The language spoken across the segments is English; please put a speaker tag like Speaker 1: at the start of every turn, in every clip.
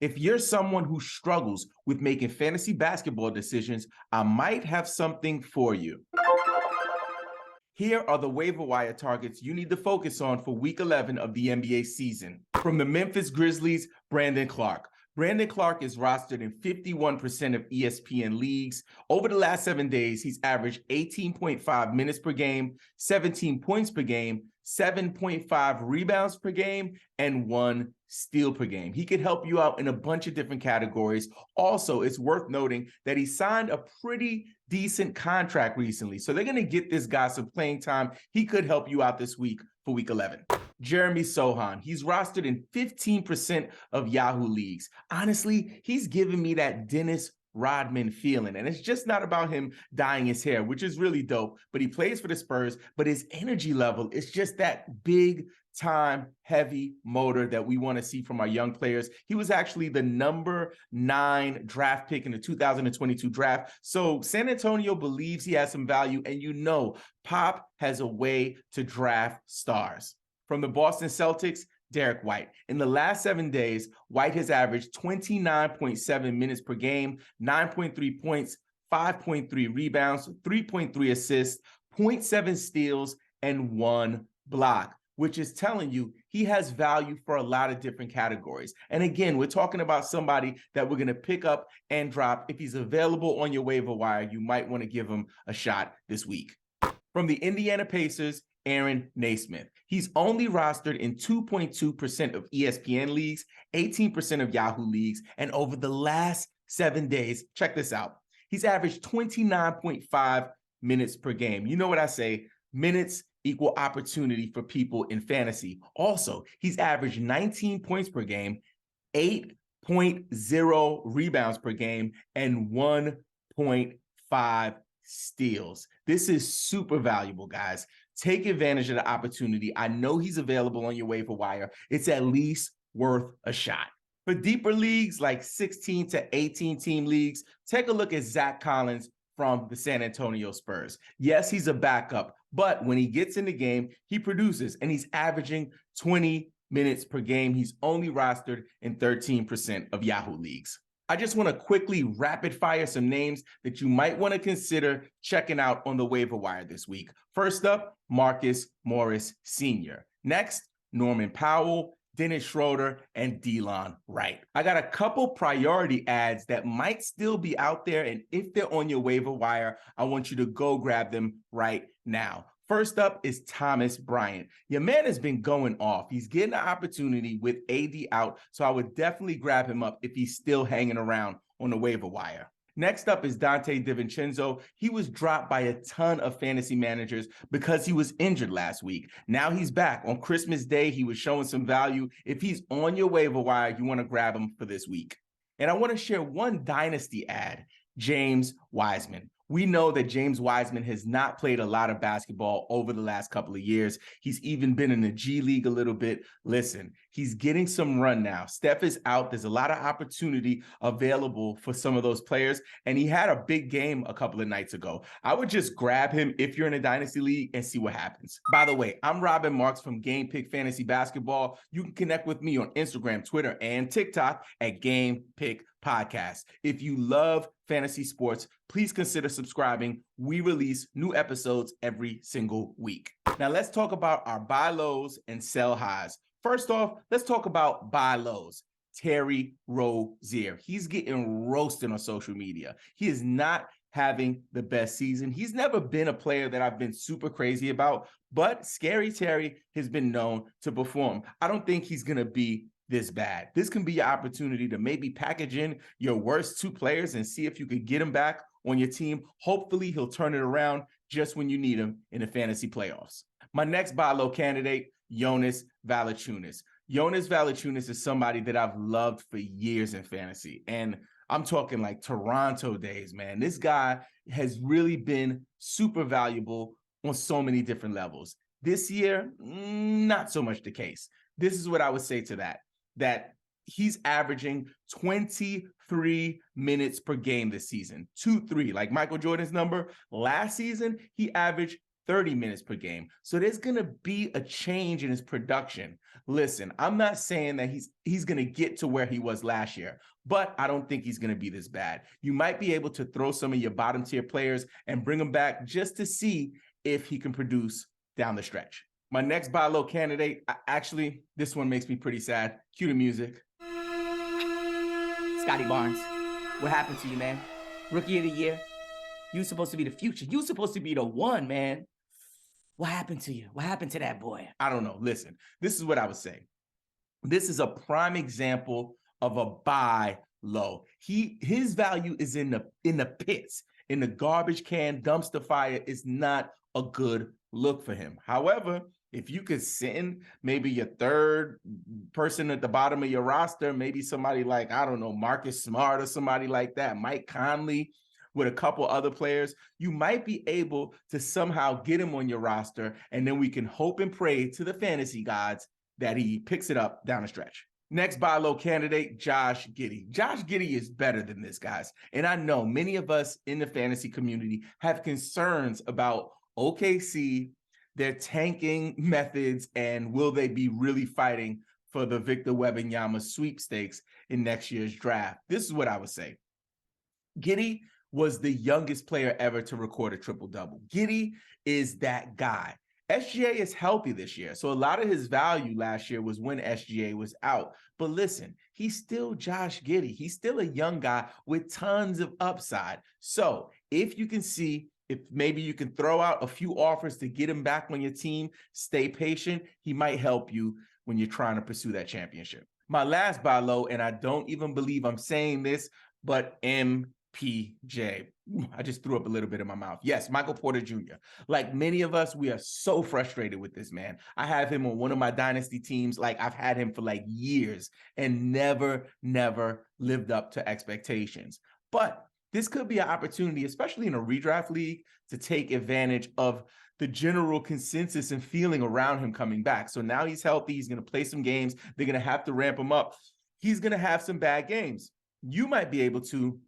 Speaker 1: If you're someone who struggles with making fantasy basketball decisions, I might have something for you. Here are the waiver wire targets you need to focus on for Week 11 of the NBA season. From the Memphis Grizzlies, Brandon Clark. Brandon Clark is rostered in 51% of ESPN leagues. Over the last 7 days, he's averaged 18.5 minutes per game, 17 points per game, 7.5 rebounds per game, and 1 steal per game. He could help you out in a bunch of different categories. Also, it's worth noting that he signed a pretty decent contract recently. So they're going to get this guy some playing time. He could help you out this week for Week 11. Jeremy Sohan. He's rostered in 15% of Yahoo leagues. Honestly, he's giving me that Dennis Rodman feeling. And it's just not about him dyeing his hair, which is really dope, but he plays for the Spurs, but his energy level is just that big time heavy motor that we want to see from our young players. He was actually the number 9 draft pick in the 2022 draft. So San Antonio believes he has some value, and you know, Pop has a way to draft stars. From the Boston Celtics, Derek White. In the last 7 days, White has averaged 29.7 minutes per game, 9.3 points, 5.3 rebounds, 3.3 assists, 0.7 steals, and 1 block, which is telling you he has value for a lot of different categories. And again, we're talking about somebody that we're going to pick up and drop. If he's available on your waiver wire, you might want to give him a shot this week. From the Indiana Pacers, Aaron Naismith. He's only rostered in 2.2% of ESPN leagues, 18% of Yahoo leagues, and over the last 7 days, check this out, he's averaged 29.5 minutes per game. You know what I say, minutes equal opportunity for people in fantasy. Also, he's averaged 19 points per game, 8.0 rebounds per game, and 1.5 steals. This is super valuable, guys. Take advantage of the opportunity. I know he's available on your waiver wire. It's at least worth a shot. For deeper leagues like 16 to 18 team leagues, take a look at Zach Collins from the San Antonio Spurs. Yes, he's a backup, but when he gets in the game, he produces, and he's averaging 20 minutes per game. He's only rostered in 13% of Yahoo leagues. I just want to quickly rapid fire some names that you might want to consider checking out on the waiver wire this week. First up, Marcus Morris Sr. Next, Norman Powell, Dennis Schroeder, and Delon Wright. I got a couple priority ads that might still be out there, and if they're on your waiver wire, I want you to go grab them right now. First up is Thomas Bryant. Your man has been going off. He's getting an opportunity with AD out, so I would definitely grab him up if he's still hanging around on the waiver wire. Next up is Dante DiVincenzo. He was dropped by a ton of fantasy managers because he was injured last week. Now he's back. On Christmas Day, he was showing some value. If he's on your waiver wire, you want to grab him for this week. And I want to share one dynasty ad, James Wiseman. We know that James Wiseman has not played a lot of basketball over the last couple of years. He's even been in the G League a little bit. Listen, he's getting some run now. Steph is out. There's a lot of opportunity available for some of those players, and he had a big game a couple of nights ago. I would just grab him if you're in a dynasty league and see what happens. By the way, I'm Robin Marks from Game Pick Fantasy Basketball. You can connect with me on Instagram, Twitter, and TikTok at Game Pick Podcast. If you love fantasy sports, please consider subscribing. We release new episodes every single week. Now let's talk about our buy lows and sell highs. First off, let's talk about buy lows. Terry Rozier. He's getting roasted on social media. He is not having the best season. He's never been a player that I've been super crazy about, but Scary Terry has been known to perform. I don't think he's going to be this bad. This can be your opportunity to maybe package in your worst 2 players and see if you could get him back on your team. Hopefully he'll turn it around just when you need him in the fantasy playoffs. My next buy low candidate, Jonas Valanciunas. Jonas Valanciunas is somebody that I've loved for years in fantasy. And I'm talking like Toronto days, man. This guy has really been super valuable on so many different levels. This year, not so much the case. This is what I would say to that he's averaging 23 minutes per game this season. 2-3, like Michael Jordan's number. Last season, he averaged 30 minutes per game. So there's going to be a change in his production. Listen, I'm not saying that he's going to get to where he was last year, but I don't think he's going to be this bad. You might be able to throw some of your bottom tier players and bring them back just to see if he can produce down the stretch. My next buy low candidate, actually, this one makes me pretty sad. Cue the music.
Speaker 2: Scotty Barnes, what happened to you, man? Rookie of the year? You supposed to be the future. You supposed to be the one, man. What happened to you? What happened to that boy?
Speaker 1: I don't know. Listen, this is what I would say. This is a prime example of a buy low. His value is in the pits, in the garbage can. Dumpster fire is not a good look for him. However, if you could send maybe your third person at the bottom of your roster, maybe somebody like, I don't know, Marcus Smart or somebody like that, Mike Conley, with a couple other players, you might be able to somehow get him on your roster, and then we can hope and pray to the fantasy gods that he picks it up down the stretch. Next buy low candidate, Josh Giddey. Josh Giddey is better than this, guys. And I know many of us in the fantasy community have concerns about OKC, their tanking methods, and will they be really fighting for the Victor Wembanyama sweepstakes in next year's draft? This is what I would say. Giddey was the youngest player ever to record a triple-double. Giddey is that guy. SGA is healthy this year, so a lot of his value last year was when SGA was out. But listen, he's still Josh Giddey. He's still a young guy with tons of upside. So if you can see, if maybe you can throw out a few offers to get him back on your team, stay patient. He might help you when you're trying to pursue that championship. My last buy low, and I don't even believe I'm saying this, but MPJ. I just threw up a little bit in my mouth. Yes, Michael Porter Jr. Like many of us, we are so frustrated with this man. I have him on one of my dynasty teams. Like I've had him for like years and never lived up to expectations. But this could be an opportunity, especially in a redraft league, to take advantage of the general consensus and feeling around him coming back. So now he's healthy. He's going to play some games. They're going to have to ramp him up. He's going to have some bad games. You might be able to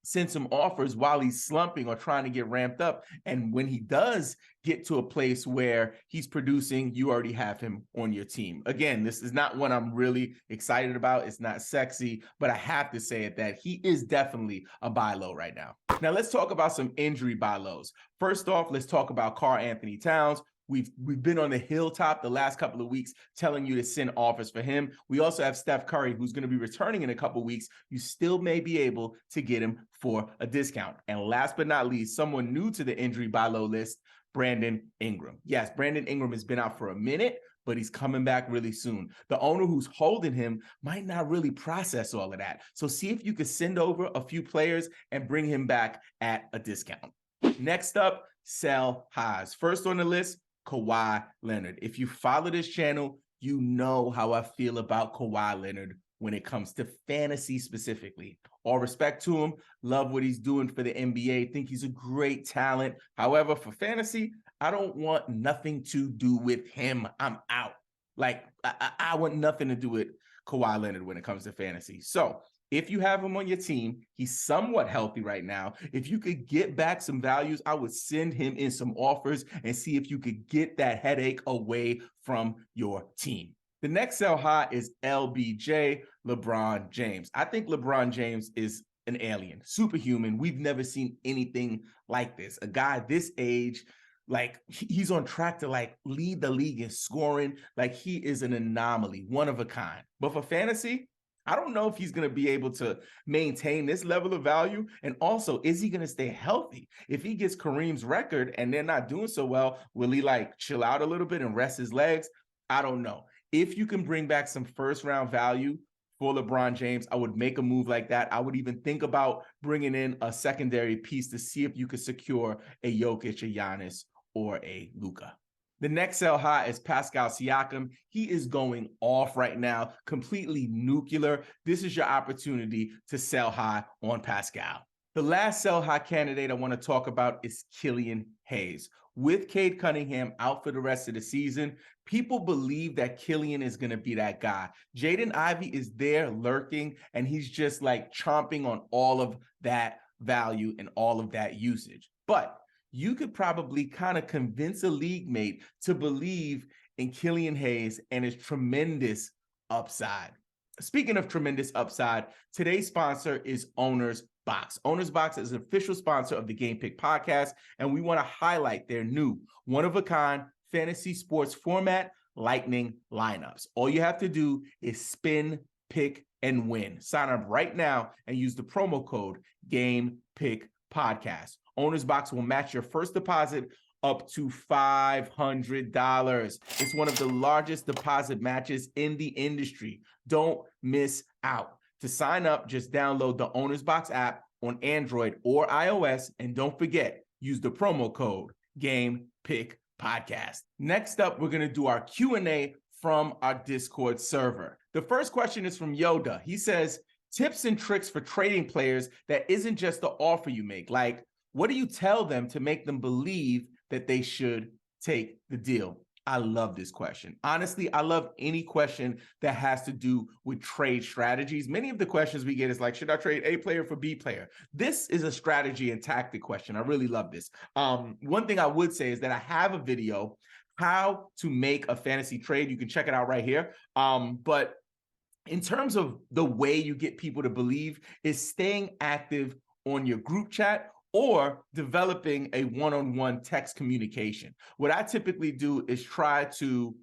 Speaker 1: send some offers while he's slumping or trying to get ramped up. And when he does get to a place where he's producing, you already have him on your team. Again, this is not one I'm really excited about. It's not sexy, but I have to say it that he is definitely a buy low right now. Now let's talk about some injury buy lows. First off, let's talk about Karl-Anthony Towns. We've been on the hilltop the last couple of weeks telling you to send offers for him. We also have Steph Curry, who's going to be returning in a couple of weeks. You still may be able to get him for a discount. And last but not least, someone new to the injury buy low list, Brandon Ingram. Yes, Brandon Ingram has been out for a minute, but he's coming back really soon. The owner who's holding him might not really process all of that. So see if you could send over a few players and bring him back at a discount. Next up, sell highs. First on the list, Kawhi Leonard. If you follow this channel, you know how I feel about Kawhi Leonard when it comes to fantasy specifically. All respect to him. Love what he's doing for the NBA. Think he's a great talent. However, for fantasy, I don't want nothing to do with him. I'm out. Like, I want nothing to do with Kawhi Leonard when it comes to fantasy. So if you have him on your team, he's somewhat healthy right now. If you could get back some values, I would send him in some offers and see if you could get that headache away from your team. The next sell high is LBJ, LeBron James. I think LeBron James is an alien, superhuman. We've never seen anything like this. A guy this age, like he's on track to like lead the league in scoring. Like he is an anomaly, one of a kind. But for fantasy, I don't know if he's going to be able to maintain this level of value. And also, is he going to stay healthy? If he gets Kareem's record and they're not doing so well, will he like chill out a little bit and rest his legs? I don't know. If you can bring back some first round value for LeBron James, I would make a move like that. I would even think about bringing in a secondary piece to see if you could secure a Jokic, a Giannis, or a Luka. The next sell high is Pascal Siakam. He is going off right now, completely nuclear. This is your opportunity to sell high on Pascal. The last sell high candidate I want to talk about is Killian Hayes. With Cade Cunningham out for the rest of the season, people believe that Killian is going to be that guy. Jaden Ivey is there lurking, and he's just like chomping on all of that value and all of that usage. But you could probably kind of convince a league mate to believe in Killian Hayes and his tremendous upside. Speaking of tremendous upside, today's sponsor is Owner's Box. Owner's Box is an official sponsor of the Game Pick podcast, and we want to highlight their new one-of-a-kind fantasy sports format, Lightning lineups. All you have to do is spin, pick, and win. Sign up right now and use the promo code GamePickPodcast. Owner's Box will match your first deposit up to $500. It's one of the largest deposit matches in the industry. Don't miss out. To sign up, just download the Owner's Box app on Android or iOS, and don't forget, use the promo code GamePickPodcast. Next up, we're going to do our Q&A from our Discord server. The first question is from Yoda. He says, tips and tricks for trading players that isn't just the offer you make. Like, what do you tell them to make them believe that they should take the deal? I love this question. Honestly, I love any question that has to do with trade strategies. Many of the questions we get is like, should I trade A player for B player? This is a strategy and tactic question. I really love this. One thing I would say is that I have a video, how to make a fantasy trade. You can check it out right here. But in terms of the way you get people to believe is staying active on your group chat or developing a one-on-one text communication. What I typically do is try to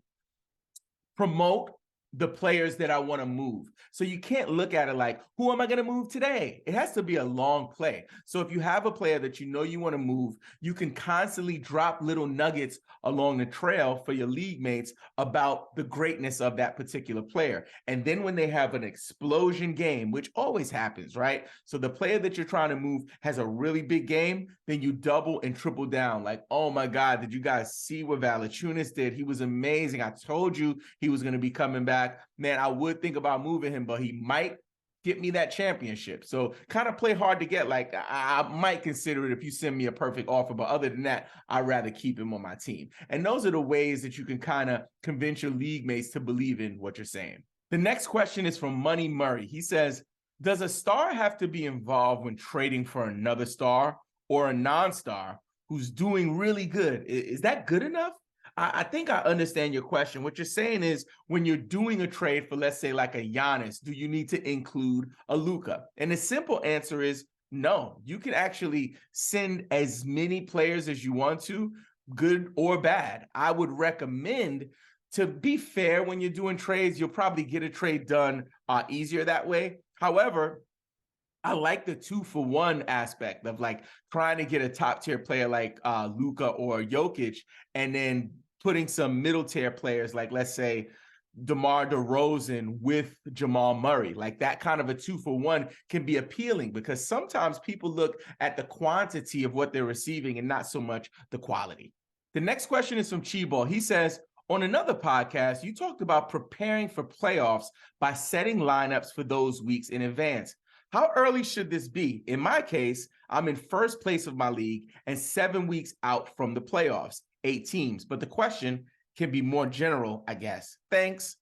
Speaker 1: promote the players that I want to move. So you can't look at it like, who am I going to move today? It has to be a long play. So if you have a player that you know you want to move, you can constantly drop little nuggets along the trail for your league mates about the greatness of that particular player. And then when they have an explosion game, which always happens, right? So the player that you're trying to move has a really big game, then you double and triple down. Like, oh my God, did you guys see what Valanciunas did? He was amazing. I told you he was going to be coming back. Man, I would think about moving him, but he might get me that championship. So kind of play hard to get. Like, I might consider it if you send me a perfect offer, but other than that, I'd rather keep him on my team. And those are the ways that you can kind of convince your league mates to believe in what you're saying. The next question is from Money Murray. He says, does a star have to be involved when trading for another star or a non-star who's doing really good? Is that good enough? I think I understand your question. What you're saying is when you're doing a trade for, let's say, like a Giannis, do you need to include a Luka? And the simple answer is no. You can actually send as many players as you want to, good or bad. I would recommend, to be fair, when you're doing trades, you'll probably get a trade done easier that way. However, I like the 2-for-1 aspect of like trying to get a top tier player like Luka or Jokic, and then putting some middle tier players like, let's say, DeMar DeRozan with Jamal Murray. Like that kind of a 2-for-1 can be appealing because sometimes people look at the quantity of what they're receiving and not so much the quality. The next question is from Chibo. He says, on another podcast, you talked about preparing for playoffs by setting lineups for those weeks in advance. How early should this be? In my case, I'm in first place of my league and 7 weeks out from the playoffs, 8 teams. But the question can be more general, I guess. Thanks.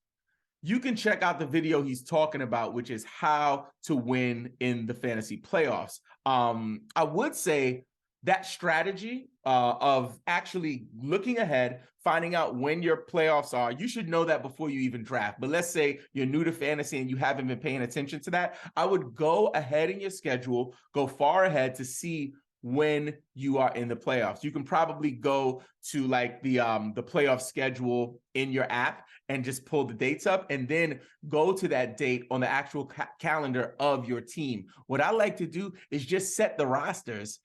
Speaker 1: You can check out the video he's talking about, which is how to win in the fantasy playoffs. I would say that strategy of actually looking ahead, finding out when your playoffs are, you should know that before you even draft. But let's say you're new to fantasy and you haven't been paying attention to that. I would go ahead in your schedule, go far ahead to see when you are in the playoffs. You can probably go to like the playoff schedule in your app and just pull the dates up and then go to that date on the actual calendar of your team. What I like to do is just set the rosters,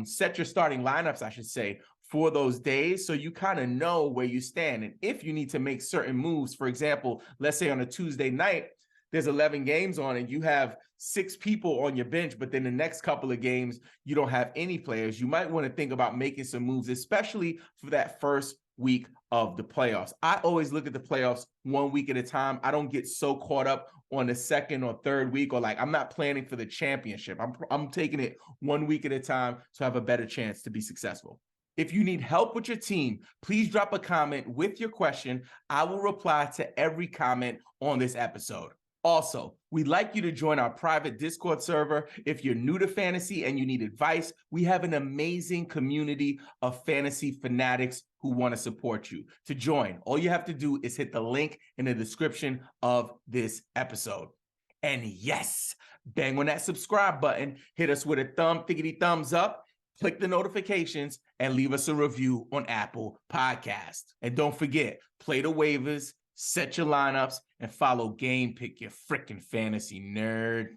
Speaker 1: set your starting lineups, I should say, for those days, so you kind of know where you stand. And if you need to make certain moves, for example, let's say on a Tuesday night, there's 11 games on and you have 6 people on your bench, but then the next couple of games, you don't have any players. You might want to think about making some moves, especially for that first week of the playoffs. I always look at the playoffs 1 week at a time. I don't get so caught up on the second or third week, or like I'm not planning for the championship. I'm taking it 1 week at a time to have a better chance to be successful. If you need help with your team, please drop a comment with your question. I will reply to every comment on this episode. Also, we'd like you to join our private Discord server. If you're new to fantasy and you need advice, we have an amazing community of fantasy fanatics who want to support you. To join, all you have to do is hit the link in the description of this episode. And yes, bang on that subscribe button, hit us with a thumbs up, click the notifications, and leave us a review on Apple Podcasts. And don't forget, play the waivers, set your lineups, and follow Game Pick, your freaking fantasy nerd.